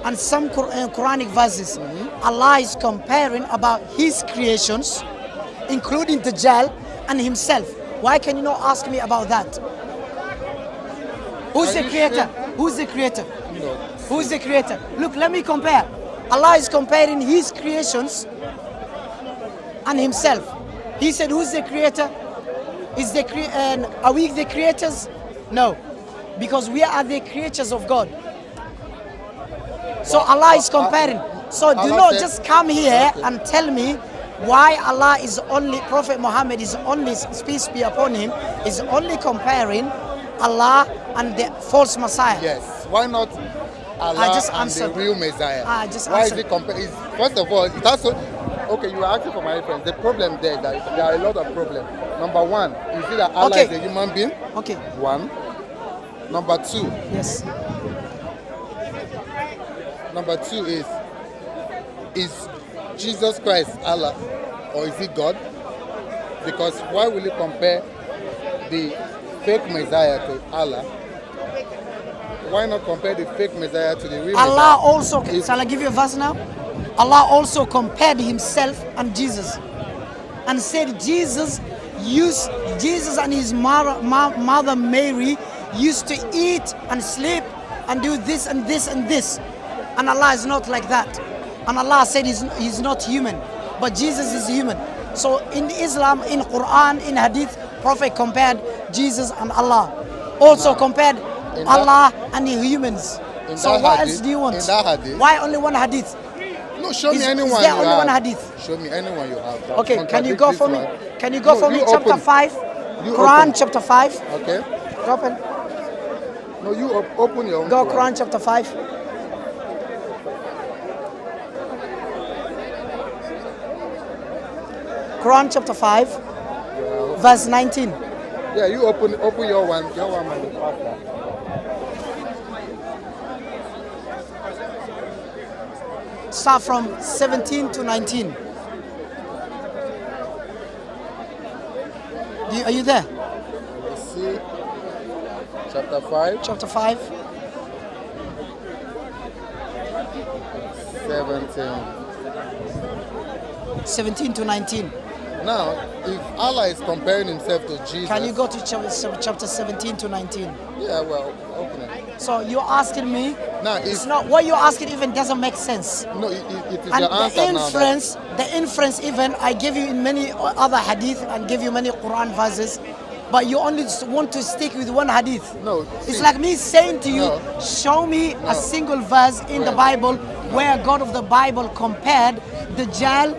and some Quranic verses, Allah is comparing about His creations, including Dajjal and Himself. Why can you not ask me about that? Who's the creator? Who's the creator? Who's the creator? Look, let me compare. Allah is comparing His creations and Himself. He said, who's the creator? Are we the creators? No, because we are the creatures of God. So Allah is comparing. So do not just come here and tell me why Allah is only, Prophet Muhammad is only, peace be upon him, is only comparing Allah and the false Messiah. Yes. Why not Allah and the real Messiah? Why is it compared? First of all, it has to, okay, you are asking for my reference. The problem there is that there are a lot of problems. Number one, is it that Allah is a human being? Okay. One. Number two. Yes. Number two is Jesus Christ Allah or is he God? Because why will you compare the fake Messiah to Allah? Why not compare the fake Messiah to the real Allah Messiah? also, shall I give you a verse now? Allah also compared himself and Jesus and said Jesus and his mother Mary used to eat and sleep and do this and this and this. And Allah is not like that. And Allah said he's not human, but Jesus is human. So in Islam, in Quran, in Hadith, Prophet compared Jesus and Allah. Also compared Allah and the humans. So what else do you want? In that hadith, why only one hadith? No, show me anyone. Is there you only have. one hadith? Show me anyone you have. Okay, can you go for me? Can you go for me? You Chapter open. 5, You Quran open. chapter 5. Okay. Open. No, you open your own. Go Quran chapter 5. Quran chapter 5, verse 19. Yeah, you open your one. Your one will be faster. Start from 17 to 19. Are you there? Let's see. Chapter 5. Chapter 5. 17 to 19. Now, if Allah is comparing himself to Jesus... Can you go to chapter 17 to 19? Yeah, well, open it. So you're asking me... Now, it's not... What you're asking even doesn't make sense. No, it is and your answer now. The inference even, I give you in many other hadith and give you many Quran verses, but you only want to stick with one hadith. No. It's like me saying to you, show me a single verse in the Bible where God of the Bible compared the Dajjal.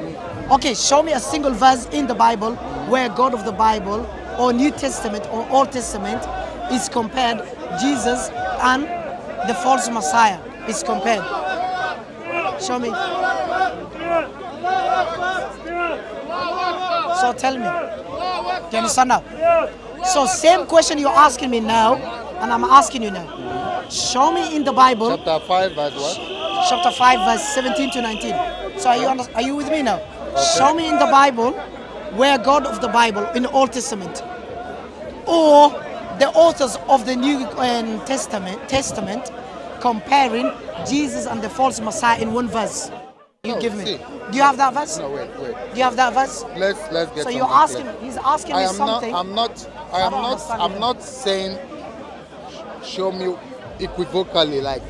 Okay, show me a single verse in the Bible where God of the Bible or New Testament or Old Testament is compared Jesus and the false Messiah is compared. Show me. So tell me. Do you understand now? So same question you're asking me now, and I'm asking you now. Show me in the Bible. Chapter 5 verse what? Chapter 5 verse 17 to 19. So are you with me now? Okay. Show me in the Bible where God of the Bible in the Old Testament or the authors of the New Testament comparing Jesus and the false Messiah in one verse. You give me. Do you have that verse? No, wait. Do you have that verse? Let's get. So you're asking. He's asking me something. I'm not saying show me equivocally like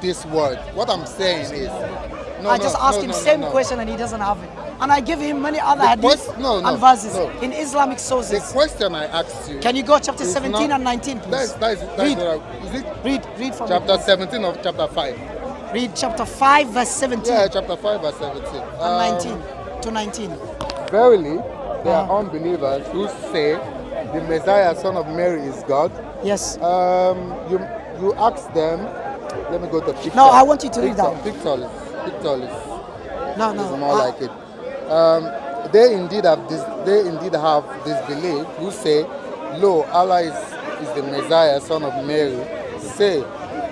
this word. What I'm saying is I just asked him same question and he doesn't have it. And I give him many other hadiths and verses in Islamic sources. The question I asked you. Can you go chapter 17 and 19, please? Read from chapter 17 of chapter 5. Read chapter 5 verse 17. Yeah, chapter 5 verse 17. And 19 to 19. Verily, there are unbelievers who say the Messiah, son of Mary, is God. Yes. You ask them. Let me go to picture. No, I want you to read that. Pictorial. No. It's more like it. They indeed have disbelief who say, lo, Allah is the Messiah, son of Mary. Say,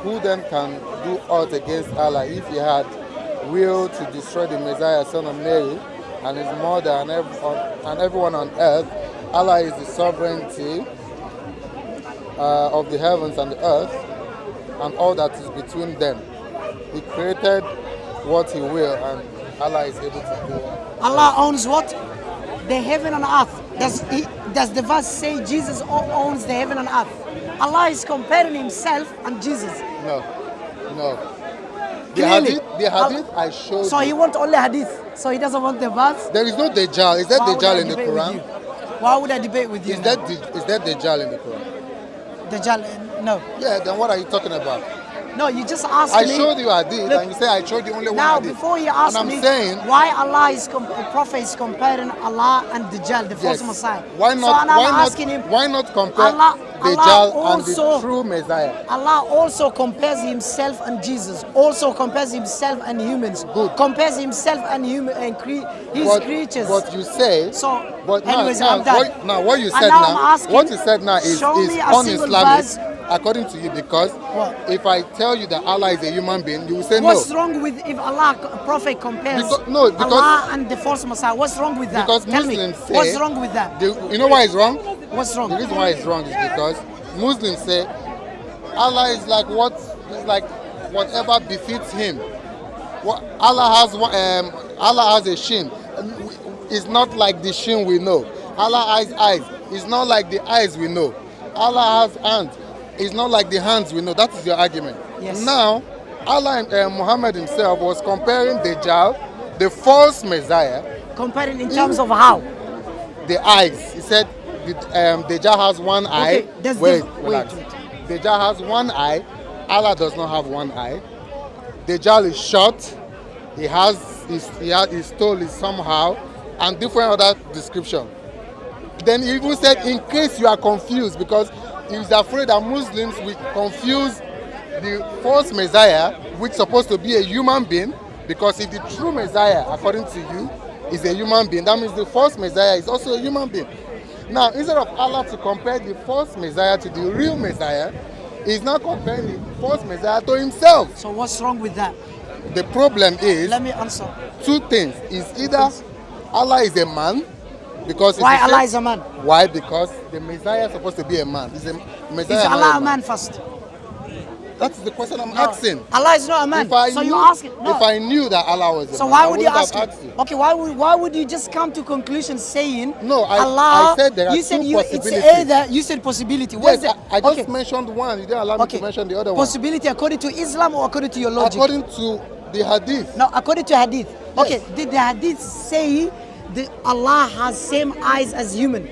who then can do aught against Allah if he had will to destroy the Messiah, son of Mary, and his mother and everyone on earth? Allah is the sovereignty of the heavens and the earth, and all that is between them. He created what He will, and Allah is able to do. Allah owns what? The heaven and earth. Does the verse say Jesus owns the heaven and earth? Allah is comparing Himself and Jesus. No, no. Clearly. The hadith I showed So He you. wants only hadith. So He doesn't want the verse. There is no Dajjal. Is that Why would I Dajjal in the debate with Quran? you? Why would I debate with you? Is now? that Dajjal in the Quran? Dajjal? No. Yeah, then what are you talking about? No, you just asked I me. showed you hadith, Look, and you say I showed you only one now, hadith. before you ask and I'm me saying, why Allah is Prophet is comparing Allah and Dajjal, the false yes, Messiah. why So not? and I'm Why not? asking him. Why not compare Allah Dajjal and also- the true Messiah? Allah also compares Himself and Jesus. Also compares Himself and humans. Good. Compares Himself and His creatures. But you say. So, But anyways, now, I'm done. what you And said now now, I'm asking, what you said now is show me a single un-Islamic, verse. according to you, because What? if I tell you that Allah is a human being, you will say What's no. wrong with if Allah, Prophet compares Because Allah and the false Messiah? What's wrong with that? Because Tell Muslims me, say, what's wrong with that? You know why it's wrong? What's wrong? The reason why it's wrong is because Muslims say Allah is like whatever befits Him. Allah has a shin. It's not like the shin we know. Allah has eyes. It's not like the eyes we know. Allah has hands. It's not like the hands we know. That is your argument. Yes. Now, Allah and Muhammad himself was comparing Dajjal, the false Messiah, Comparing in terms of how? the eyes. He said Dajjal has one eye. there's Wait, the- relax. wait. Dajjal has one eye. Allah does not have one eye. Dajjal is short. His toe is somehow, and different other description. Then he even said, in case you are confused, because he was afraid that Muslims will confuse the false Messiah, which is supposed to be a human being, because if the true Messiah, according to you, is a human being, that means the false Messiah is also a human being. Now, instead of Allah to compare the false Messiah to the real Messiah, he's now comparing the false Messiah to himself. So what's wrong with that? The problem is Let me answer. two things. Is either Allah is a man, because Why if you Allah say- is a man? Why? Because the Messiah is supposed to be a man. Messiah Is not Allah a man first? That's the question I'm No. asking. Allah is not a man. If I So knew, you ask it. No. if I knew that Allah was a So man, why I would you wouldn't ask have it? asked you. Okay, why would you just come to conclusion saying No, I Allah? said there are you said two it's possibilities. either you said possibility. What's Yes, the, I just okay. mentioned one. You didn't allow me Okay. to mention the other one. Possibility according to Islam or according to your logic? According to the hadith. No, according to Hadith. Yes. Okay, did the Hadith say that Allah has same eyes as human?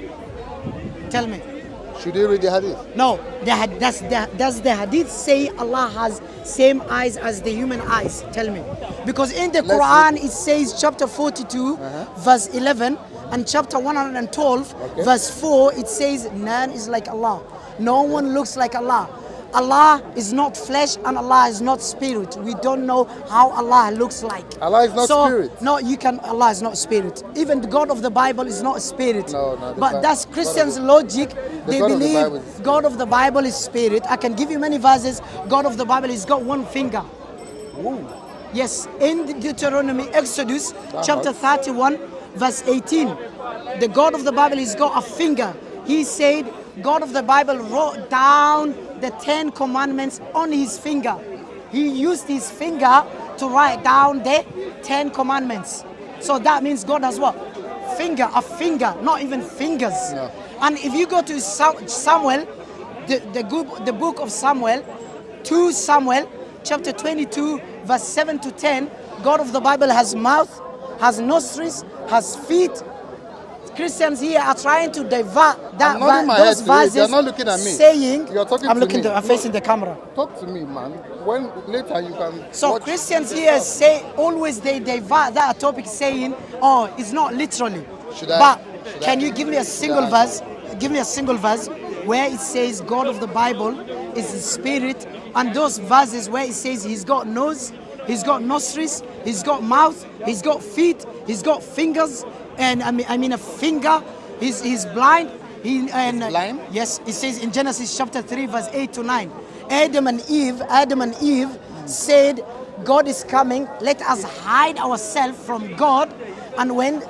Tell me. Should you read the hadith? No, does the Hadith say Allah has same eyes as the human eyes? Tell me. Because in the Let's Quran it says chapter 42 verse 11 and chapter 112 verse 4 it says none is like Allah. No one looks like Allah. Allah is not flesh and Allah is not spirit. We don't know how Allah looks like. Allah is not spirit. No, Allah is not spirit. Even the God of the Bible is not a spirit. No, But that's Christians' logic. They God of the believe Bible is God of the Bible is spirit. I can give you many verses. God of the Bible has got one finger. Ooh. Yes, in Deuteronomy, Exodus, chapter 31, verse 18. The God of the Bible has got a finger. He said, God of the Bible wrote down the 10 commandments on his finger. He used his finger to write down the 10 commandments. So that means God has what? A finger, not even fingers. No. And if you go to Samuel, the book of Samuel, 2 Samuel, chapter 22, verse 7 to 10, God of the Bible has mouth, has nostrils, has feet. Christians here are trying to divert I'm nodding my head those to you. verses, You're not looking at me. saying, You're talking I'm to looking, me. I'm facing the camera. Talk to me, man. When later you can. So watch Christians this here stuff. say always they divert that topic, saying, "Oh, it's not literally." Should I- But should can I- you give me a single I- verse? Give me a single verse where it says God of the Bible is the Spirit, and those verses where it says He's got nose, He's got nostrils, He's got mouth, He's got feet, He's got fingers, and I mean a finger. He's blind. He's blind? Yes, it says in Genesis chapter 3, verse 8 to 9. Adam and Eve said, God is coming, let us hide ourselves from God. And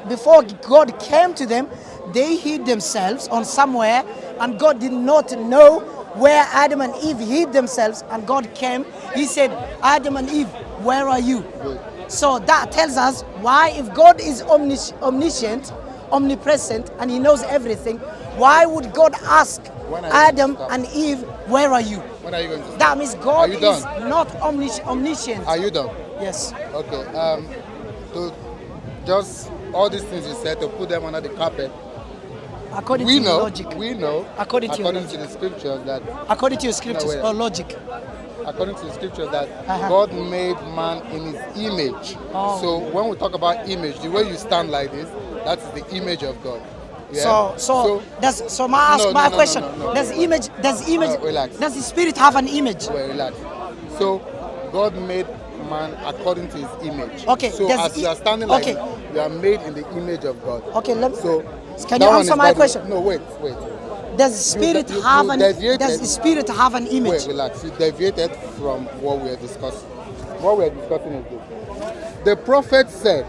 before God came to them, they hid themselves on somewhere, and God did not know where Adam and Eve hid themselves. And God came, He said, Adam and Eve, where are you? Good. So that tells us why, if God is omniscient, omnipresent, and he knows everything, why would God ask When are you Adam going to stop? and Eve, where are you? When are you going to stop? That means God you is done? not omniscient. Are you done? Yes. Okay. To just all these things you said, to put them under the carpet. According We to your know. logic. We know. According to your according logic. to the scriptures that. According to your scriptures wait. or logic. According to the scriptures that Uh-huh. God made man in his image. Oh. So when we talk about image, the way you stand like this, that is the image of God. Yeah? So may I ask my question? No. Does image No, relax. does the spirit have an image? Well, relax. So God made man according to his image. Okay, So does as you are standing like okay. this, you are made in the image of God. Okay, So can that you one answer is my by the- question? No, wait. Does the spirit you have an deviated. does the spirit have an image? Wait, relax. You deviated from what we are discussing. What we are discussing is this. The prophet said,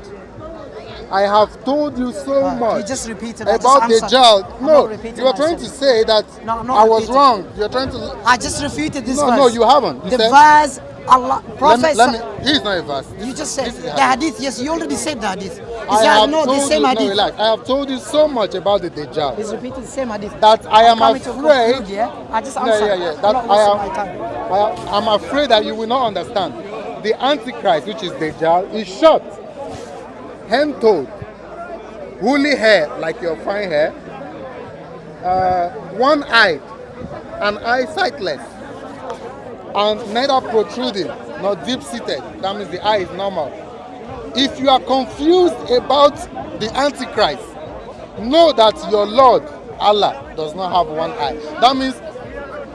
I have told you so much You just repeated. I just about the answered. child. I'm No, not repeating you are trying to myself. say that No, I'm not I was repeating. wrong. You are trying to. I just refuted this No, verse. no, you haven't. You the said- verse Allah Prophet. Let me. He's not a verse. You just said this is the hadith. Yes, you already said the hadith. Is I that have not the told same you. hadith? No, relax. I have told you so much about the Dajjal. He's repeating the same hadith. That I am I'm coming to afraid. conclude, yeah? I just Yeah, answered. yeah. I'm That not wasting my time. I'm afraid that you will not understand. The Antichrist, which is Dajjal, is short, hand-toed, woolly hair like your fine hair, one-eyed, and eye sightless, and neither protruding nor deep-seated. That means the eye is normal. If you are confused about the Antichrist, know that your Lord Allah does not have one eye. That means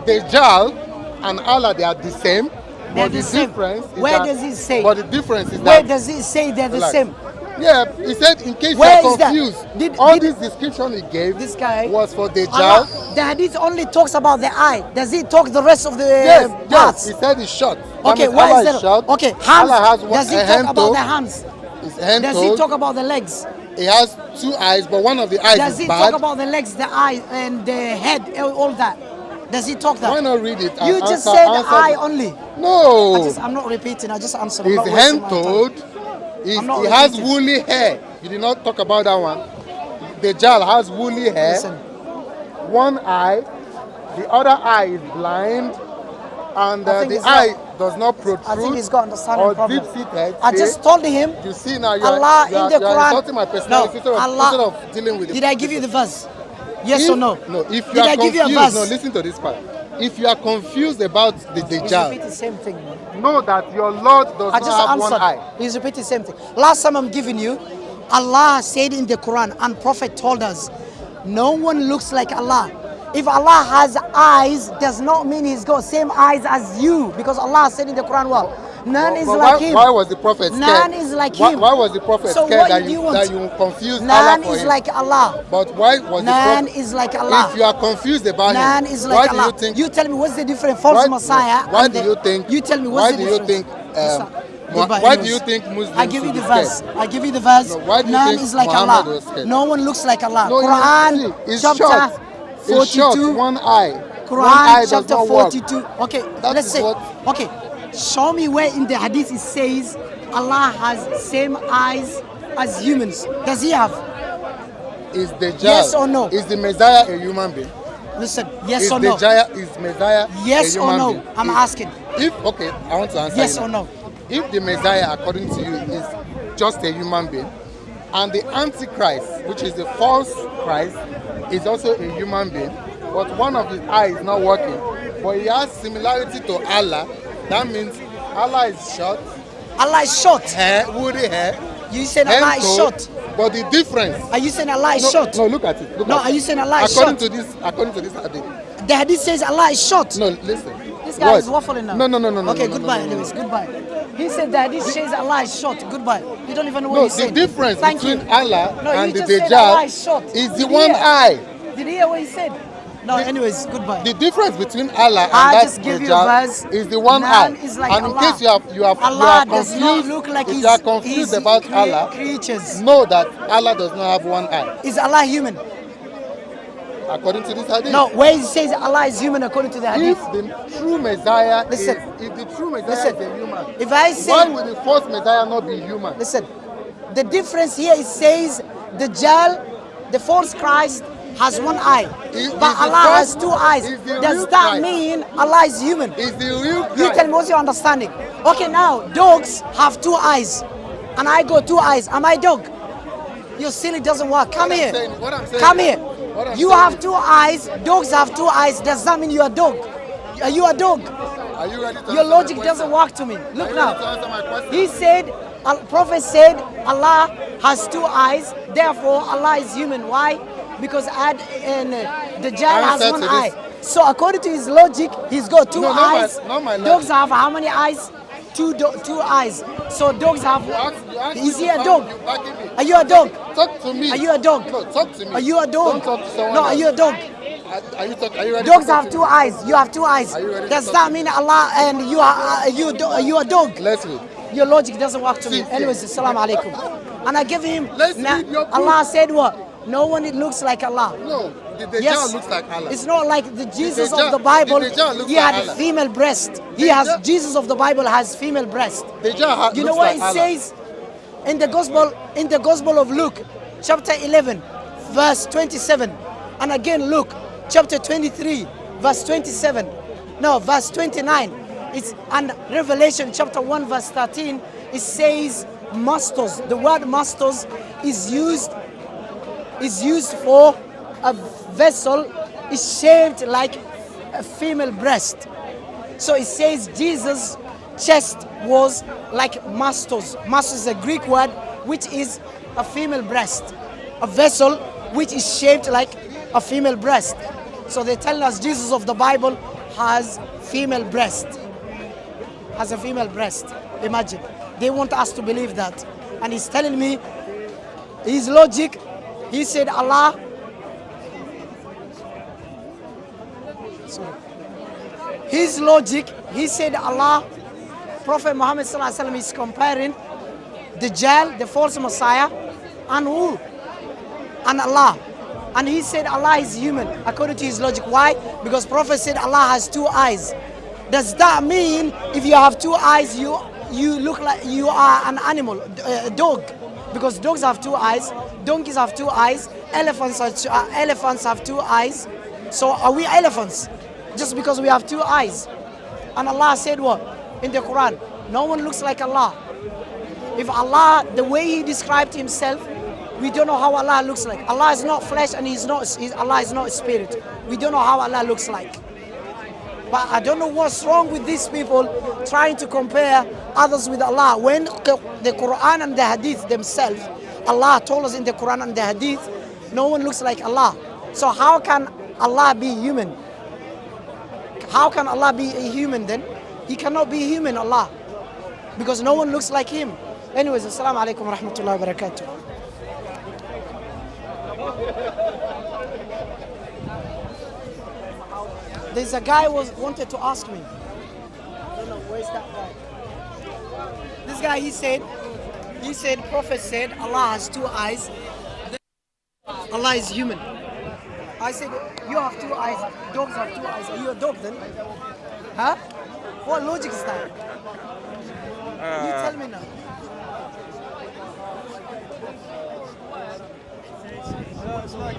Dajjal and Allah, they are the same. They're But the the same. difference is Where that, does it say? But the difference is Where that. does it say they're the Relax. same? Yeah, he said in case Where you is are that? confused, Did this description he gave this guy was for Dajjal. Allah, the hadith only talks about the eye. Does it talk the rest of the Yes, parts? he said it's short. That Okay, means why Allah is that? short. Okay, hands. Allah has one, Does a it hand talk about toe. the hands? His hand Does toe. it talk about the legs? He has two eyes, but one of the eyes Does is it bad. talk about the legs, the eye, and the head, all that? Does it talk that? Why not read it? And You just answer, said answer eye the- only. No. I'm not repeating. I just answered. I'm His not wasting hand my time. toed. I'm not He has repeating. woolly hair. You did not talk about that one. Dajjal has woolly hair. Listen, One eye. The other eye is blind. And I think the he's got- eye does not protrude. I think he's got understanding or problem. deep-seated. I just told him. You see now, you Allah are, in the you are Quran. insulting my personality No, instead Allah. of dealing with it. Did I give you the verse? Yes If- or no? No, if you Did are I give you a confused, verse? no, listen to this part. If you are confused about the He's Dajjal, repeating the same thing, man. know that your Lord does I not just have answered. one eye. He's repeating the same thing. Last time I'm giving you, Allah said in the Quran, and Prophet told us, no one looks like Allah. If Allah has eyes, does not mean He's got same eyes as you, because Allah said in the Quran, well, none is But like Him. why was the prophet scared? None is like why, Him. Why was the prophet So scared what that do you you want? confused None Allah for is him? like Allah. But why was the None prophet? is like Allah. If you are confused about None him, is why like do Allah. you think? You tell me what's the difference? False Messiah. Why and do the- you think? You tell me Why what's the do you difference? think? Listen, goodbye, Why do anyways. you think Muslims I give you should the be verse. scared? I give you the verse. No, why do you None think is like Muhammad Allah. was scared? No one looks like Allah. No, Quran see, it's chapter short. It's short. 42. One eye. One Quran eye does chapter not work. 42. Okay, That let's is say. what- Okay, show me where in the hadith it says Allah has same eyes as humans. Does He have? Is Dajjal? Yes or no? Is the Messiah a human being? Listen, yes Is or no? Messiah Yes a or human no? being? I'm If- asking. Okay, I want to answer. Yes you or now. no? If the Messiah, according to you, is just a human being, and the Antichrist, which is the false Christ, is also a human being, but one of his eyes is not working, but he has similarity to Allah, that means Allah is short, Allah is short. hair, woolly hair, You said Allah is hand-toed, short. but the difference. Are you saying Allah is No, short? no, look at it. Look No, at are it. you saying Allah is according short? to this hadith. The hadith says Allah is short. No, listen. This guy What? is waffling now. No. Okay, no, goodbye. no, no, no. Anyways, goodbye. He said the hadith says Allah is short. Goodbye. You don't even know what No, he the said. difference Thank between you. Allah No, and you the just said Allah is Dajjal short. is the Did you one hear? eye. Did you hear what he said? No, anyways, goodbye. The difference between Allah and I that just give you a Dajjal verse. is the one None eye. is like And in Allah. case you are Allah does confused, not look like if his, you are confused about Allah, creatures. know that Allah does not have one eye. Is Allah human? according to this hadith. No, where it says Allah is human according to the hadith. If the true Messiah Listen. if the true Messiah Listen. is a human, If I say, why will the false Messiah not be human? listen, the difference here it says Dajjal, the false Christ, has one eye, but Allah has two eyes. Does that mean Allah is human? Is the real Christ. You tell me what's your understanding. Okay, now dogs have two eyes, and I got two eyes. Am I dog? You silly, doesn't work. Come here. Come here. You have two eyes. Dogs have two eyes. Does that mean you are a dog? Are you a dog? Are you ready to Your answer logic my question? doesn't work to me. Are Look you now. ready to answer my question? He said, Prophet said, Allah has two eyes. Therefore, Allah is human. Why? Because Dajjal has Answer one to eye. this. So according to his logic, he's got two eyes. not my Dogs logic. have how many eyes? Two eyes. So dogs have. You ask Is me he a to dog? talk, you backing me. Are you a dog? Talk to me. Are you a dog? No, talk to me. Are you a dog? Don't talk to someone No, are else. you a dog? Are you ready Dogs to talk have to two me? eyes. You have two eyes. Are you ready to Does talk that to mean Allah and you are you a dog? Let's read. Your logic doesn't work to me. See, Anyways, assalamu alaikum. And I give him. Let's read your proof. Allah said what? No one looks like Allah. No, the Dajjal Yes, looks like Allah. it's not like the Jesus Dajjal- of the Bible. the Dajjal looks He like had Allah. female breast. He Dajjal- has Jesus of the Bible has female breast. Dajjal You know looks what like it Allah. says in the Gospel of Luke, chapter 11, verse 27, and again Luke, chapter 23, verse 27. No, verse 29. It's and Revelation chapter 1, verse 13. It says masters. The word masters is used for a vessel is shaped like a female breast. So it says Jesus' chest was like masters. Masters is a Greek word which is a female breast. A vessel which is shaped like a female breast. So they tell us Jesus of the Bible has female breast. Has a female breast. Imagine. They want us to believe that. And he's telling me his logic. He said Allah. Sorry. His logic, he said Allah, Prophet Muhammad sallallahu alaihi wasallam is comparing Dajjal, the false Messiah, and who? And Allah. And he said Allah is human, according to his logic. Why? Because Prophet said Allah has two eyes. Does that mean if you have two eyes, you look like you are an animal, a dog? Because dogs have two eyes, donkeys have two eyes, elephants have two eyes. So are we elephants? Just because we have two eyes. And Allah said what? In the Quran, no one looks like Allah. If Allah, the way He described Himself, we don't know how Allah looks like. Allah is not flesh and Allah is not a spirit. We don't know how Allah looks like. But I don't know what's wrong with these people trying to compare others with Allah. When the Quran and the Hadith themselves, Allah told us in the Quran and the Hadith, no one looks like Allah. So how can Allah be human? How can Allah be a human then? He cannot be human, Allah. Because no one looks like Him. Anyways, assalamu alaikum wa rahmatullahi wa barakatuh. There's a guy wanted to ask me. I don't know, where's that guy? This guy, he said, Prophet said, Allah has two eyes. Allah is human. I said, you have two eyes, dogs have two eyes. Are you a dog then? Huh? What logic is that? You tell me now. It's like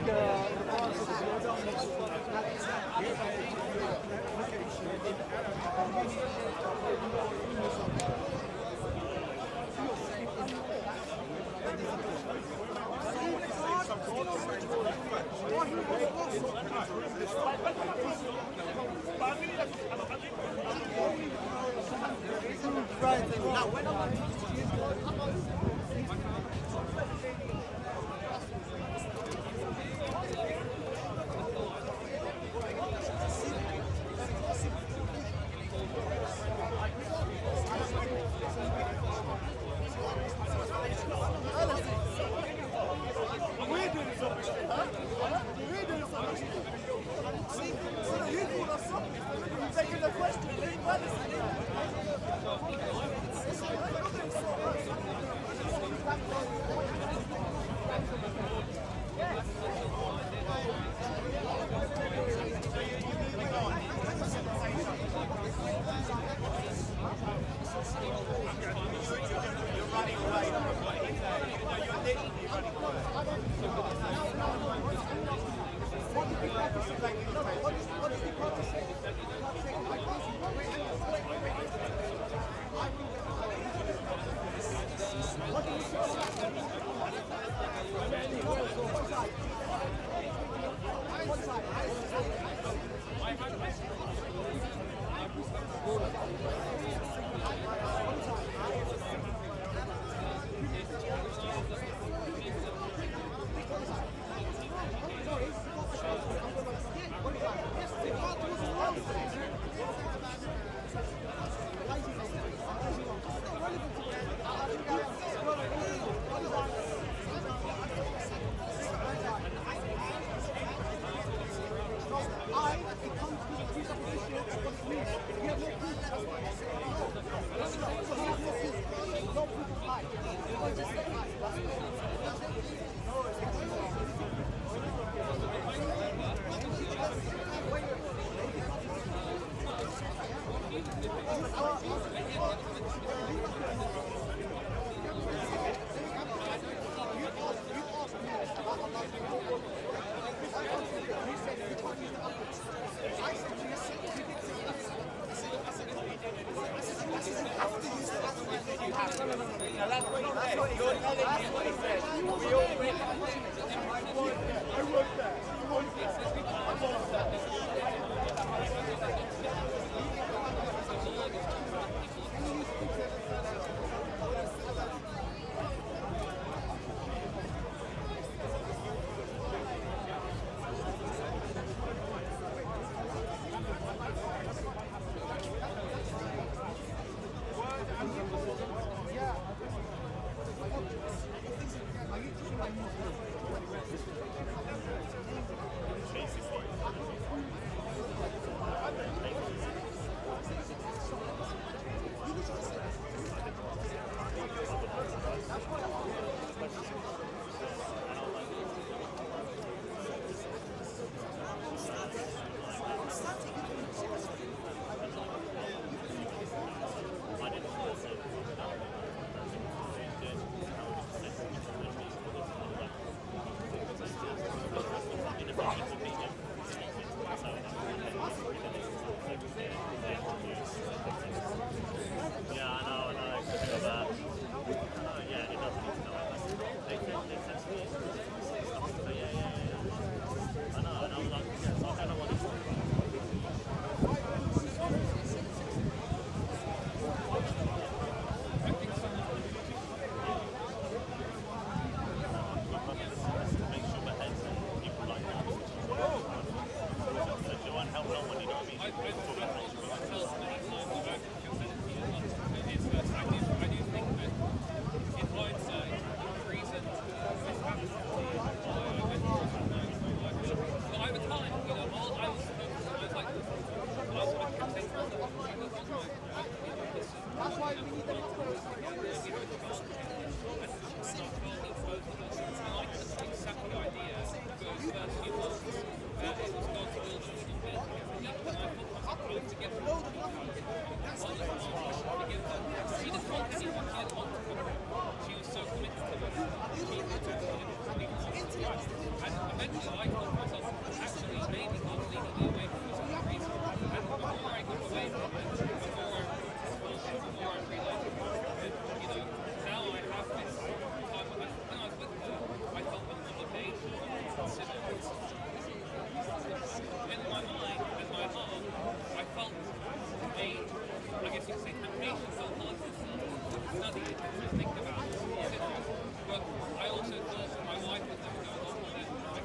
But I also thought my wife would never go along with it. I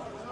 can't.